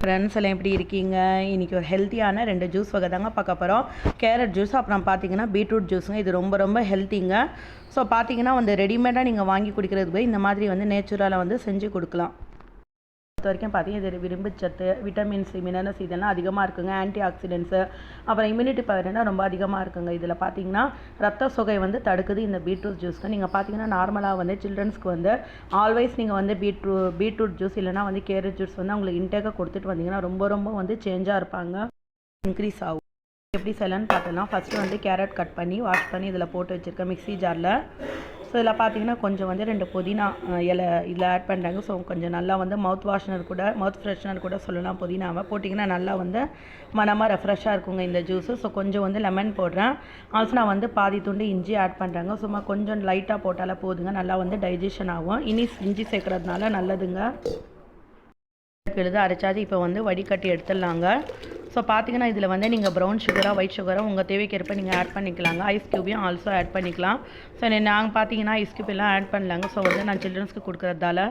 Friends எல்லாம் எப்படி இருக்கீங்க? இன்றைக்கி ஒரு ஹெல்த்தியான 2 ஜூஸ் வகை தாங்க பார்க்க போகிறோம். கேரட் ஜூஸ், அப்புறம் பார்த்தீங்கன்னா பீட்ரூட் ஜூஸுங்க. இது ரொம்ப ரொம்ப ஹெல்த்திங்க. ஸோ பார்த்தீங்கன்னா ரெடிமேடாக நீங்கள் வாங்கி குடிக்கிறதுக்கு போய் இந்த மாதிரி நேச்சுரலாக செஞ்சு கொடுக்கலாம். பொறுத்த வரைக்கும் பார்த்தீங்கன்னா இது இரும்புச்சத்து, விட்டமின்ஸ், மினரல்ஸ் இதெல்லாம் அதிகமாக இருக்குங்க. ஆன்டி ஆக்சிடென்ட்ஸு, அப்புறம் இம்யூனிட்டி பவர் ரொம்ப அதிகமாக இருக்குங்க. இதில் பார்த்தீங்கன்னா ரத்த சோகை தடுக்குது இந்த பீட்ரூட் ஜூஸ்க்கு. நீங்கள் பார்த்தீங்கன்னா நார்மலாக சில்ட்ரன்ஸ்க்கு ஆல்வேஸ் நீங்கள் பீட்ரூட் ஜூஸ் இல்லைனா கேரட் ஜூஸ் அவங்களுக்கு இன்டேக்காக கொடுத்துட்டு வந்தீங்கன்னா ரொம்ப ரொம்ப சேஞ்சாக இருப்பாங்க, இன்க்ரீஸ் ஆகும். எப்படி செய்யலான்னு பார்த்தோம்னா, ஃபஸ்ட்டு கேரட் கட் பண்ணி வாஷ் பண்ணி இதில் போட்டு வச்சுருக்கேன் மிக்ஸி ஜாரில். ஸோ இதில் பார்த்தீங்கன்னா கொஞ்சம் 2 புதினா இலை இதில் ஆட் பண்ணுறாங்க. ஸோ கொஞ்சம் நல்லா மவுத் ஃப்ரெஷ்னர் கூட சொல்லலாம். புதினாவை போட்டிங்கன்னா நல்லா மனமாக ரெஃப்ரெஷ்ஷாக இருக்குங்க இந்த ஜூஸு. ஸோ கொஞ்சம் லெமன் போடுறேன். ஆல்சோ நான் பாதி துண்டு இஞ்சி ஆட் பண்ணுறாங்க. சும்மா கொஞ்சம் லைட்டாக போட்டாலே போதுங்க, நல்லா டைஜஷன் ஆகும். இனி இஞ்சி சேர்க்குறதுனால நல்லதுங்க. எழுத அரைச்சாது இப்போ வடிகட்டி எடுத்துடலாங்க. ஸோ பார்த்தீங்கன்னா இதில் நீங்கள் ப்ரௌன் சுகராக ஒயிட் சுகராக உங்கள் தேவைக்கேற்ப நீங்கள் ஆட் பண்ணிக்கலாங்க. ஐஸ் க்யூபையும் ஆல்சோ ஆட் பண்ணிக்கலாம். ஸோ நாங்கள் பார்த்தீங்கன்னா ஐஸ் க்யூப் எல்லாம் ஆட் பண்ணலாங்க. ஸோ நான் சில்ட்ரன்ஸ்க்கு கொடுக்குறதால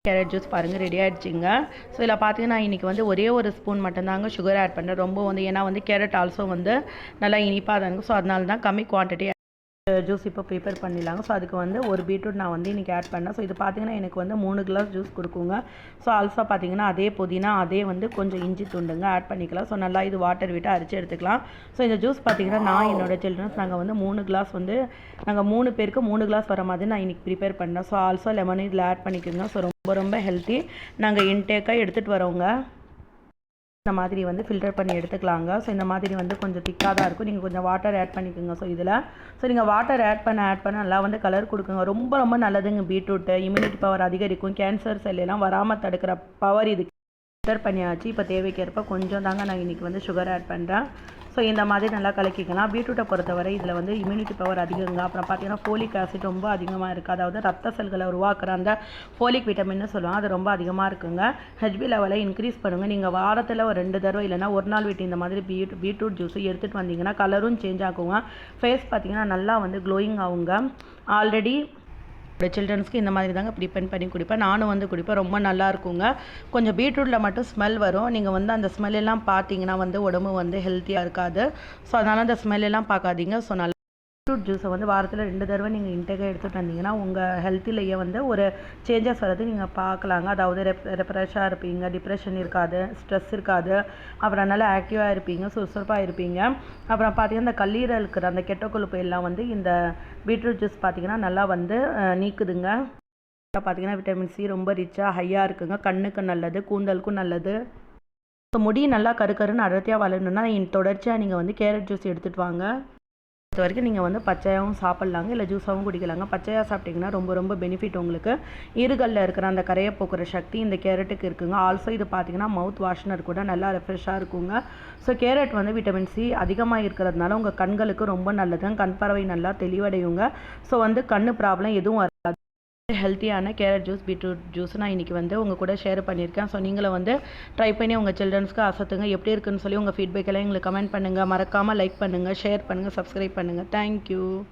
கேரட் ஜூஸ் பாருங்கள் ரெடி ஆகிடுச்சிங்க. ஸோ இதில் பார்த்தீங்கன்னா இன்றைக்கி ஒரே ஒரு ஸ்பூன் மட்டும்தாங்க சுகர் ஆட் பண்ணுறேன். ரொம்ப ஏன்னா கேரட் ஆல்சோ நல்லா இனிப்பாக தாங்க. ஸோ அதனால தான் கம்மி குவான்டிட்டி ஜூஸ் இப்போ ப்ரிப்பேர் பண்ணிடலாங்க. ஸோ அதுக்கு ஒரு பீட்ரூட் நான் இன்றைக்கி ஆட் பண்ணேன். ஸோ இது பார்த்தீங்கன்னா எனக்கு 3 கிளாஸ் ஜூஸ் கொடுக்குங்க. ஸோ ஆல்சோ பார்த்தீங்கன்னா அதே புதினா அதே கொஞ்சம் இஞ்சி துண்டுங்க ஆட் பண்ணிக்கலாம். ஸோ நல்லா இது வாட்டர் விட்டு அரைச்சி எடுத்துக்கலாம். ஸோ இந்த ஜூஸ் பார்த்தீங்கன்னா நான் என்னோடய சில்ட்ரன்ஸ் நாங்கள் 3 கிளாஸ் நாங்கள் 3 பேருக்கு 3 கிளாஸ் வர மாதிரி நான் இன்றைக்கி ப்ரிப்பேர் பண்ணேன். ஸோ ஆல்சோ லெமன் இதில் ஆட் பண்ணிக்கோங்க. ஸோ ரொம்ப ஹெல்த்தி. நாங்கள் இன்டேக்காக எடுத்துகிட்டு வரோங்க. இந்த மாதிரி ஃபில்டர் பண்ணி எடுத்துக்கலாங்க. ஸோ இந்த மாதிரி கொஞ்சம் திக்காக தான் இருக்கும். நீங்கள் கொஞ்சம் வாட்டர் ஆட் பண்ணிக்கோங்க. ஸோ நீங்கள் வாட்டர் ஆட் பண்ண நல்லா கலர் கொடுக்குங்க. ரொம்ப நல்லதுங்க பீட்ரூட்டு. இம்யூனிட்டி பவர் அதிகரிக்கும். கேன்சர் செல் எல்லாம் வராமல் தடுக்கிற பவர் இதுக்கு. ஃபில்டர் பண்ணியாச்சு. இப்போ தேவைக்கேற்ப கொஞ்சம் தாங்க நான் இன்றைக்கி சுகர் ஆட் பண்ணுறேன். ஸோ இந்த மாதிரி நல்லா கலக்கிக்கலாம். பீட்ரூட்டை பொறுத்தவரை இதில் இம்யூனிட்டி பவர் அதிகங்க. அப்புறம் பார்த்தீங்கன்னா ஃபோலிக் ஆசிட் ரொம்ப அதிகமாக இருக்குது. அதாவது ரத்த செல்களை உருவாக்குற அந்த ஃபோலிக் விட்டமின்னு சொல்லுவாங்க, அது ரொம்ப அதிகமாக இருக்குங்க. ஹெச்பி லெவலை இன்க்ரீஸ் பண்ணுங்கள். நீங்கள் வாரத்தில் ஒரு 2 தடவை இல்லைனா ஒரு நாள் விட்டு இந்த மாதிரி பீட்ரூட் ஜூஸ் எடுத்துகிட்டு வந்தீங்கன்னா கலரும் சேஞ்ச் ஆகுங்க. ஃபேஸ் பார்த்தீங்கன்னா நல்லா க்ளோயிங் ஆகுங்க. ஆல்ரெடி சில்ட்ரன்ஸ்க்கு இந்த மாதிரி தாங்க ப்ரிப்பேர் பண்ணி குடிப்பேன். நானும் குடிப்பேன். ரொம்ப நல்லா இருக்குங்க. கொஞ்சம் பீட்ரூட்டில் மட்டும் ஸ்மெல் வரும். நீங்கள் அந்த ஸ்மெல் எல்லாம் பார்த்தீங்கன்னா உடம்பு ஹெல்த்தியாக இருக்காது. ஸோ அதனால் அந்த ஸ்மெல் எல்லாம் பார்க்காதீங்க. ஸோ நல்லா பீட்ரூட் ஜூஸை வாரத்தில் 2 தடவை நீங்கள் இன்டேக்காக எடுத்துகிட்டு வந்தீங்கன்னா உங்கள் ஹெல்த்திலேயே ஒரு சேஞ்சஸ் வர்றது நீங்கள் பார்க்கலாங்க. அதாவது ரெஃப்ரெஷ்ஷாக இருப்பீங்க, டிப்ரெஷன் இருக்காது, ஸ்ட்ரெஸ் இருக்காது, அப்புறம் நல்லா ஆக்டிவாக இருப்பீங்க, சுறுசுறுப்பாக இருப்பீங்க. அப்புறம் பார்த்தீங்கன்னா இந்த கல்லீரல் இருக்கிற அந்த கெட்ட கொழுப்பு எல்லாம் இந்த பீட்ரூட் ஜூஸ் பார்த்தீங்கன்னா நல்லா நீக்குதுங்க. பார்த்தீங்கன்னா விட்டமின் சி ரொம்ப ரிச்சாக ஹையாக இருக்குங்க. கண்ணுக்கு நல்லது, கூந்தலுக்கும் நல்லது. ஸோ முடி நல்லா கருன்னு அடர்த்தியாக வளரணுன்னா தொடர்ச்சியாக நீங்கள் கேரட் ஜூஸ் எடுத்துகிட்டு வாங்க. இது வரைக்கும் நீங்கள் பச்சையாகவும் சாப்பிட்லாங்க, இல்லை ஜூஸாகவும் குடிக்கலாங்க. பச்சையாக சாப்பிட்டிங்கன்னா ரொம்ப பெனிஃபிட் உங்களுக்கு. ஈறுகளில் இருக்கிற அந்த கரையை போக்குற சக்தி இந்த கேரட்டுக்கு இருக்குங்க. ஆல்சோ இது பார்த்தீங்கன்னா மவுத் வாஷ்னர் கூட நல்லா ரெஃப்ரெஷ்ஷாக இருக்குங்க. ஸோ கேரட் விட்டமின் சி அதிகமாக இருக்கிறதுனால உங்கள் கண்களுக்கு ரொம்ப நல்லதுங்க. கண் பார்வை நல்லா தெளிவடையுங்க. ஸோ கண் ப்ராப்ளம் எதுவும் வராது. ஹெல்த்தியான கேரட் ஜூஸ், பீட்ரூட் ஜூஸ் நான் இன்றைக்கி உங்கள் கூட ஷேர் பண்ணியிருக்கேன். ஸோ நீங்களும் ட்ரை பண்ணி உங்கள் சில்ட்ரன்ஸ்க்கு அசத்துங்க. எப்படி இருக்குன்னு சொல்லி உங்கள் ஃபீட்பேக் எல்லாம் எங்களுக்கு கமெண்ட் பண்ணுங்கள். மறக்காமல் லைக் பண்ணுங்கள், ஷேர் பண்ணுங்கள், சப்ஸ்கிரைப் பண்ணுங்கள். தேங்க்யூ.